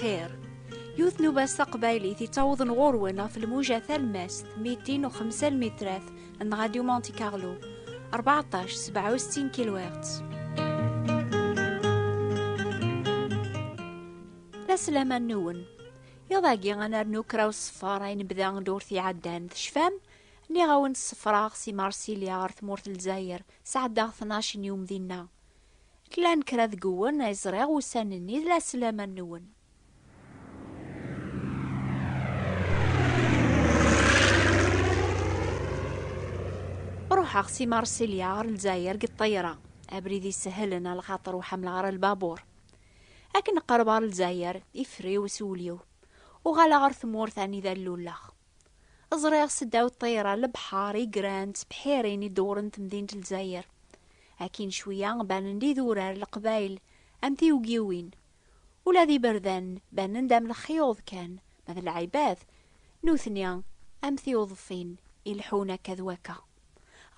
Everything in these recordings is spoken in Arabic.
الخير. يوث نوباس تقبايلي تتعوض نغورونا في الموجة ثلماست 205 المترات من راديو مونتي كارلو 14-67 كيلو هرتز. لا سلامة نون يضاقي غنرنو كراو الصفار اين بدا ندورثي عدان تشفام ني غاون الصفراغ سي مارسيليا غار ثمورت الجزائر سعدا 12 يوم دينا كلان كرا ذقون يزريغ وسانني لا سلامة نون. روح سي مارسيليا غار الجزائر قد طيرة أبريدي سهلنا الخاطر وحمل غار البابور لكن قرب غار الجزائر يفري وسوليو وغالا غار ثمور ثاني ذا اللولاخ أزريغ سداو الطيرة لبحار يقرانت بحيرين يدورن تمدينة الجزائر لكن شوية بان ندي ذورار القبايل أمثي وقيوين ولا ذي بردان بان ندام الخيوض كان مثل العباد نوثنيا أمثي وظفين يلحونا كذوكا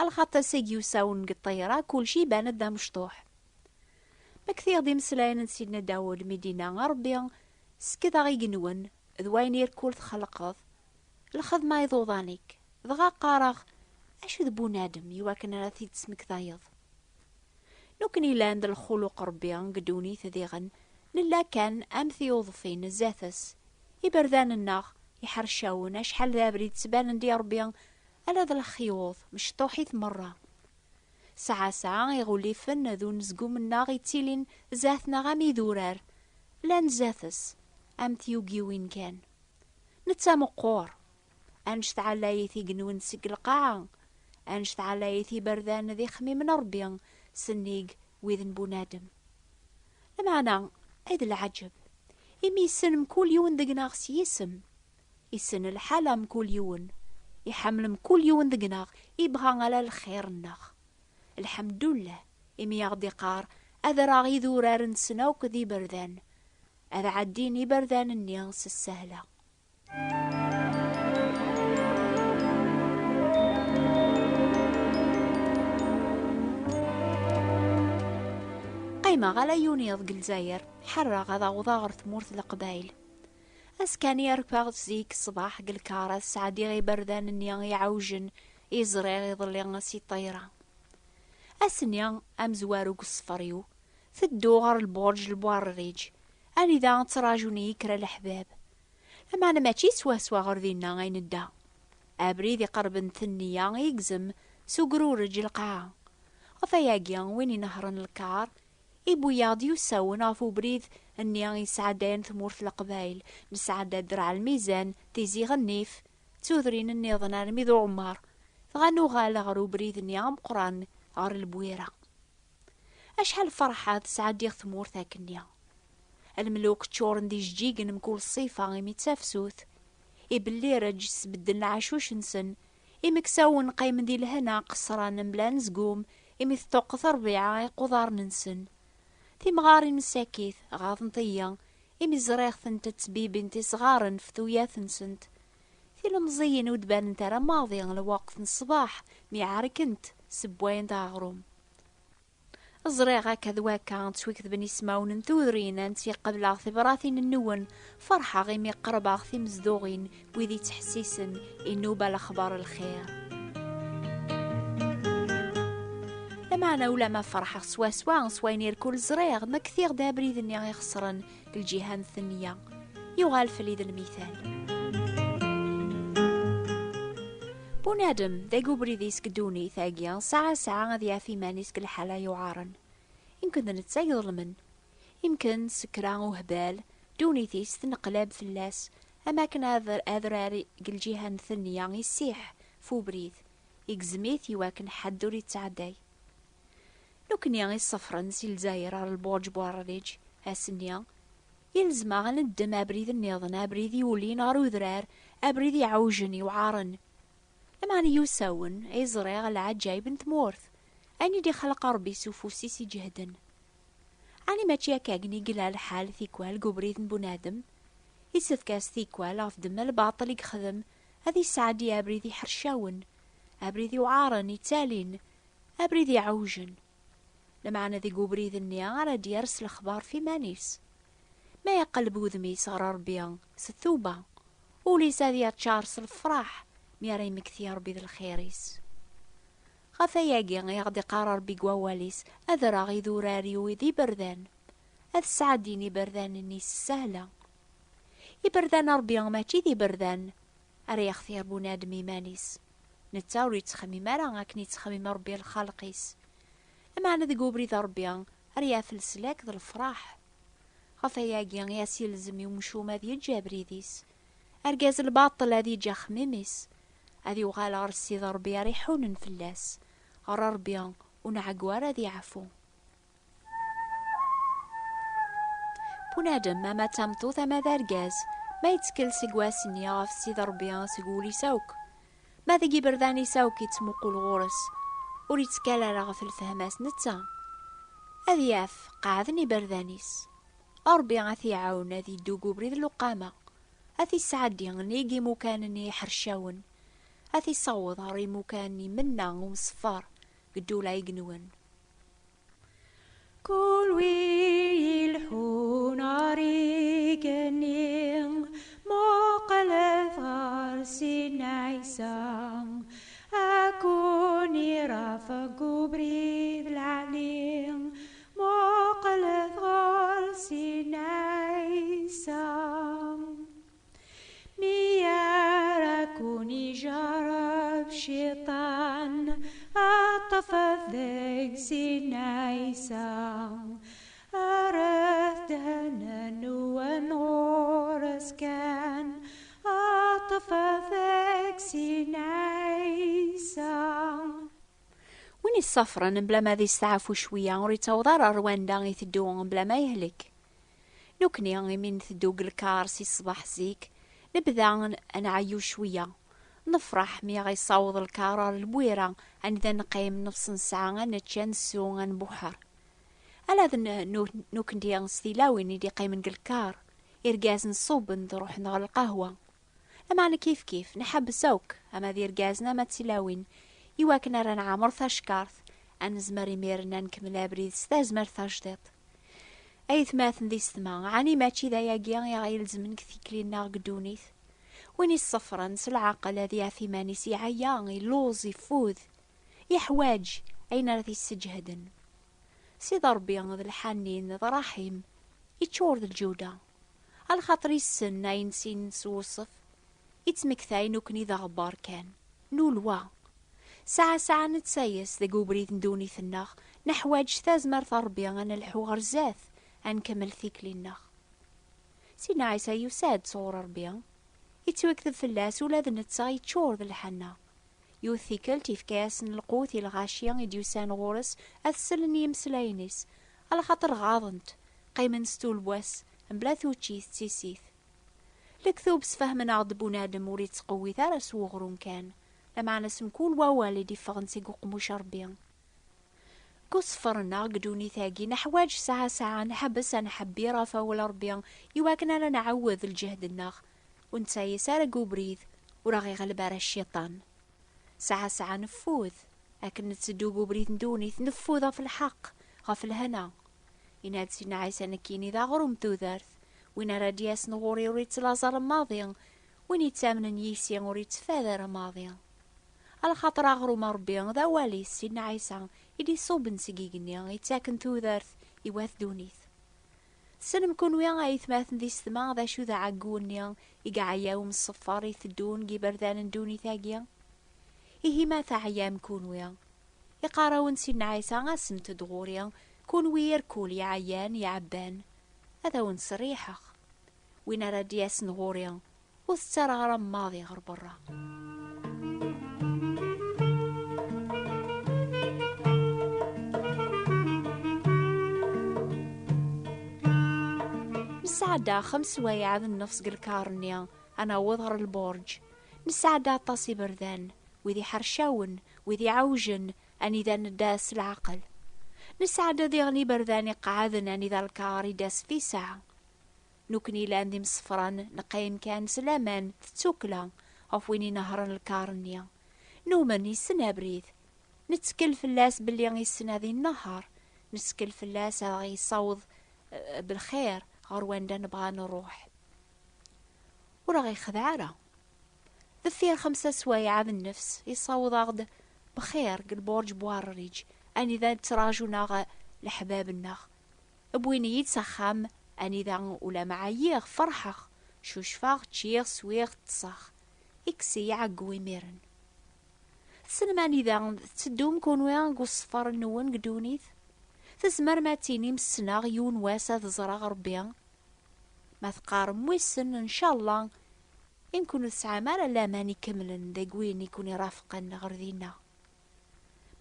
الخطة سيجيو ساون الطيرة كل شي بان دا مشطوح بكثير دي مسلاين سيدنا داود مدينة ربي سكذا غيقنون ذوين يركول تخلقض الخدمة يضوضانيك ضغا قارغ أشو ذبو نادم يواكن راثي تسمك ضايض نوكني لاند الخلق ربي قدوني ثذيغن للا كان أمثي وظفين الزاثس يبردان الناغ يحرشاون أشحال ذا بريد سبان دي ربي ألا ذا الخيوض مشطوحي مرة ساعة يغولي فن ذو نزقو منا يتيلين زاثنا غامي ذورار لان زاثس أمثي وقيوين كان نتسامو قور أنشت علايثي قنون سق القاعة أنشت علايثي بردان ذي خمي من ربي سنيق ويذن بنادم لمعنا عيد العجب إمي يسن كل يون ذقناغ سيسم يسن الحالة كل يون يحمل كل يون ذقناغ يبغى على الخير الناغ الحمد لله إمي يغدي قار أذا راغي ذورار نسنا وكذي بردان أذا عديني بردان النياس السهلة. قيمة غلا يونيض الجزائر حرى غدا وضاغر ثمورث القبايل أسكان يركبغ زيك الصباح قلكارة سعدي غي بردان النيان يعوجن يزريغ يظلي سي طيرة أسنيان أمزوارو قصفريو ثدو غار البورج البوارريج أني ذا تراجوني يكرا الأحباب لما أنا ماشي سوا غير ذينا غين الدا أبريدي قرب ثنيا يقزم سوقرو رجل قاعة وفياقيان ويني نهرن الكار إبو ياضيو ساون عفو بريد النيان يسعدين ثمورث القبايل نسعد درع الميزان تيزيغ النيف تثرين النيضنا الميذو عمار غانو غالا غرو بريد النيام قران غار البويرة أشحال فرحة تسعد يغ ثمورث هاك النيام الملوك تشورن دي جيجن مكول الصيفة غيمي تفسوث إبلي رجس بدل عاشوش نسن إمكساون قايم دي لهنا قصران مبلان زقوم إمي ثوق ربيعة قضار ننسن في مغاري مساكيث غاض نطيا إمي زريخ ثنت تسبيب انتي صغارن فتويا ثنسنت في المزين ودبان ترى ماضي لوقت الصباح ميعارك انت سبوين داغروم الزريغة كذوا كانت سويك بني سماون انتوذرين انتي قبل عغثي براثين النون فرحة غيمي قرب عغثي مزدوغين بوذي تحسيسن إنو بالأخبار الخير لمعنا ولا ما فرحة سوا سوينير كل زريغ ما كثير دابري ذنيا يخسرن الجهان الثانية يغال فليد المثال بونادم ذاقو بريديس كدوني ثاقيا ساعة غذيا في مانيس كل حالة يعارن يمكن نتساق ظلمن يمكن سكران وهبال دوني ثيس تنقلاب فلاس أماكن أذراري قل جيهان الثانية يسيح فو بريد يقزميث يواكن حد دوري تعداي نوكنيا الصفرن سي الجزائر على البورج بوارليج هاسنيا يلزما غندم أبريد النيضن أبريد يولي نار وذرار أبريد يعوجني وعارن لما أنا يوساون أي زريغ العجايب نتمورث أني دي خلق ربي سوفوسي سي جهدن أني ماتشي أكاقني قلال الحال ثيكوال قبريد بنادم يسثكاس ثيكوال أفدم الباطل يخدم هذي السعدي أبريد يحرشاون أبريد يعارن يتالين أبريد يعوجن لما أنا ذي قبريد النيا على ديارس الأخبار في مانيس ما يقلب وذميس غير ربي ستوبة وليس ذي تشارس الفرح ميري مكثي ربي ذا الخيريس. غفاياقي يغدي قرار بقواليس أذرا غي ذوراري وذي بردان أذ سعديني بردان النيس السهلة يبردان ربي ماشي ذي بردان أري يختير بنادم إيمانيس نتاوري تخمي مرا غاكني تخمي ربي الخالقيس أما أنا ذي قوبري ذا ربي أري فلسلاك ذا الفرح. غفاياقي ياسي لزمي ومشومة ذي جابريديس أرجاز الباطل هذي جا خميميس هذي وغال غرسي ذا ربي ريحون فلاس غر ربي ونعقوار ذي عفو. بنادم ما تمطو ثما ذا رجاز ما يتكل سقواسني غاف سيد ربي سقولي سوك ما ذي برداني سوك يتموقو الغورس وريتكالا غف الفهماس نتا هذي ياف قاعدني بردانيس أربي غاثي عاون هذي دوقو بريد اللقامة هذي سعدي نيجي مكانني حرشاون هذي صوض هاري مكاني منا ومصفار قدو لا يقنون. كل ويلحون عريقنين مقلث غرسي نايسان أكوني رافقو بريد العليم مقلث غرسي نايسان مياركوني جرب شيطان أطفى ذيك سينايسان أرث دهنا ونورس كان أطفى ذيك سينايسان. وين الصفرن بلا ما ذي استعفو شوية وريتا وضار رواندا يثدوون بلا ما يهلك نوكني من ثدوق الكارسي الصباح زيك نبدا نعيو شوية نفرح مي غيصاوض الكارار البويرة أنذا نقيم نفس ساعة نتشان سو بحر ألا ذن نوكندي غنستيلاوين يدي قيمن الكار إرقاز نصوب نروح نغل القهوة أما أنا كيف نحب سوك أما ذي إرقازنا ما تسيلاوين يواكنا رانا عمر ثاشكارث أنزمري ميرنا نكمل أبريد ستازمر ثاشديط أي ثماثن ذي ستما عني ماتشي ذا ياقيان يغيلزمن كثيكلينا قدونيث وين الصفرن سالعقل هذي عثيماني سيعيان يلوز يفوذ يحواج أين رثي السجهدن سيد ربي ذا الحنين ذا رحيم يتشور ذا الجودة على خاطر السن ينسين سوصف يتمكثاين وكني ذا غبار كان نولوا ساعة نتسايس ذا قوبريث ندوني ثناخ نحواج تازمر ثربي أنا الحوار زاث أنكمل ثيك للنخ سينا عيسى يساد صور ربيا يتوكذب فلاس ولا ذا نتسا يتشور ذا الحنا يوثيكل تيفكاسن القوثي الغاشية يديوسان غورس أثسلن يمسلاينيس على خاطر غاضنت قيمن ستول بواس بلا ثوتشيث تيسيث لكثوب سفهم عضب نادم وريد تقوي ثار سوغرون كان لما نسم كل ووالدي فغنسي قموش ربيا كصفرنا قدوني ثاقي نحواج ساعة نحبس أنا حبي رافا ولا ربيا يواكنا لنا نعوذ الجهد الناخ ونساي سارقو بريد وراغي غلب على الشيطان ساعة نفوذ لكن نتسدوقو بريد ندوني نفوذ في الحق غف الهنا إناد سينا عيسى نكيني ذا غرم توذارث وين رادياس نغوري وريت لازار ماضيا وين يتامن يسيا وريت فاذر ماضيا على خاطر أغرو مربيا ذا والي سينا عيسى إدي صوب سقيقنيا يتاكن توذارث يواث دونيث سنم كون ويان ايثماثن ذي ستما ذا شو ذا عقونيا يقعياوم الصفار يثدون جبردان دوني ثاقيا إيه ما ثعيام كون ويان يقاراون سينا عيسى غاسم تدغوريا كون وير كول يا عيان يا عبان هذا ونصريحة وين رادياس نغوريا وسترى ماضي غربرا نسعدا 5 ويعاد النفس الكارنيا أنا وظهر البرج نسعدا طاسي بردان وذي حرشاون وذي عوجن أني ذا نداس العقل نسعدا ذي غني برداني قعاذن أني ذا الكاري داس في ساعة نكني لاندي مصفران نقيم كان سلامان تتوكلا أفويني نهران الكارنيا نومن يسنا بريث نتسكل فلاس باللي يسنا ذي النهار نتسكل فلاس غي يصوض بالخير غير واندا نبغى نروح. وراه يخدع راه ذفير 5 سوايع ذا النفس يصاوض غد بخير البرج بوارريج اني ذا تراجونا لحبابنا بوين يتسخم اني ذا ولا معايير فرحخ شوشفاغ تشيغ سويغ تصاخ إكسي يعقوي ميرن سلماني ذا تدوم كونويا نقو الصفار النون قدونيث تزمر ما تيني مسنا يون واسا تزرع ربيا ما تقارم ويسن ان شاء الله يمكن تسعى مالا لا ماني كملن ذا قوين يكون يرافقن غردينا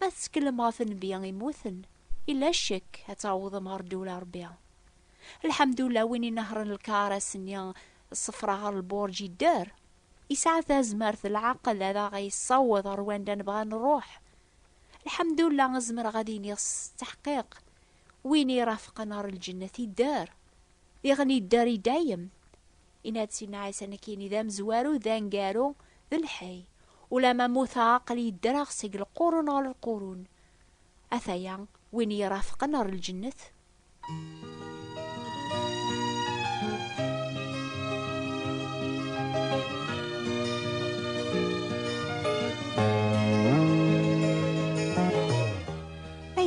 ما تتكلم غاثن بيا يموثن إلا الشك هتعوض مردو ربيا. الحمد لله ويني نهر الكارس نيا الصفرة غير البورج يدار يسعى تازمرت العقل هذا غيصوت روان دا نبغى نروح. الحمد لله غزمر غادي نيص تحقيق ويني رافق نار الجنة يدار يغني الداري دايم إناد سينا عيسانا كيني ذا مزوارو ذا نقارو ذا الحي ولما موثا عقل يدار غسيق القرون على القرون أثايا ويني رافق نار الجنة.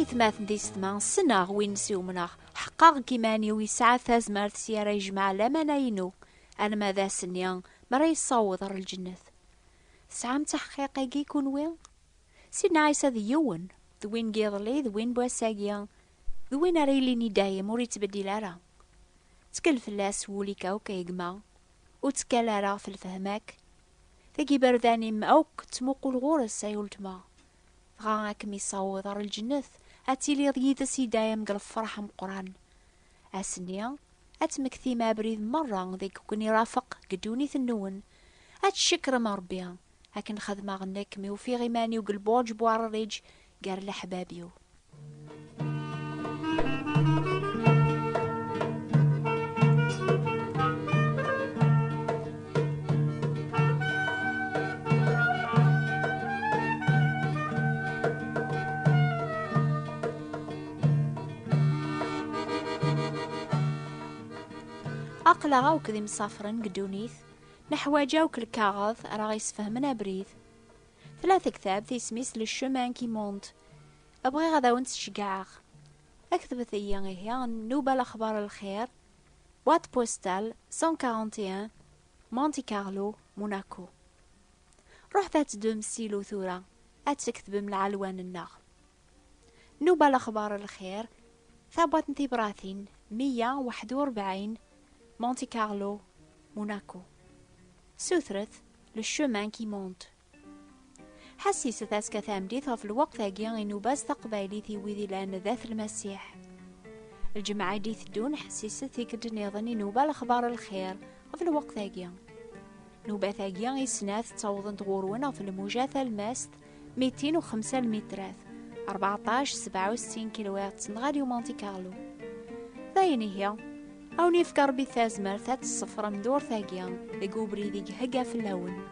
ثماث ديس ثمان سنة وين نسيو مناغ حقاق كيماني ويسعى ثازمار سيارة يجمع لمناينو أنا ماذا سنيان مرا يصوض الجنة سعام تحقيق يكون وين سيدنا عيسى ذيون ذوين قيضلي ذوين بواساقيا ذوين ريليني دايم وريت بديل أرا تكلف اللاس وليكا وكيقما وتكالارا في الفهماك ثقي برداني مأوك تموقو الغورس سيولتما غاكم يصوض الجنة أتيلي ضيدة سيدايم قل الفرح مقران أسنيا أتمكثي ما بريد مرة ذيك كوني رافق قدوني ثنون أتشكر مربيا لكن خدمة غنك ميوفي غيماني وقل بورج بوارريج قال لحبابيو. أقلغا وكذي مسافرن قدونيث نحواجا وكالكاغض راه يسفهمنا بريد 3 كتاب تيسميس للشمان كي مونت أبغي غدا ونت شقاغ أكتب ثيان هي نوبة الأخبار الخير بوات بوستال 141 مونتي كارلو موناكو. روح ذات دوم سيلو ثورة أتكتب ملعلوان النار نوبة الأخبار الخير ثابت نتي براثين 141 مونتي كارلو موناكو. سوثرث للشمان كي مونت حسيسة تاسكا ثامديث في الوقت هاقيا إنو باز تقبايلي ويذي لأن ذات المسيح الجماعة ديث دون حسيسة ثيكت نيضني نوبة الأخبار الخير في الوقت هاقيا نوبة هاقيا يسناث تصوضن تغورونا في الموجات الماست 205 المترات 14-67 كيلوات نغاديو مونتي كارلو. ثايني هي أو نفكر بثازمر ثات الصفر مدور ثاقيا ذيقو بريدي هقا في اللون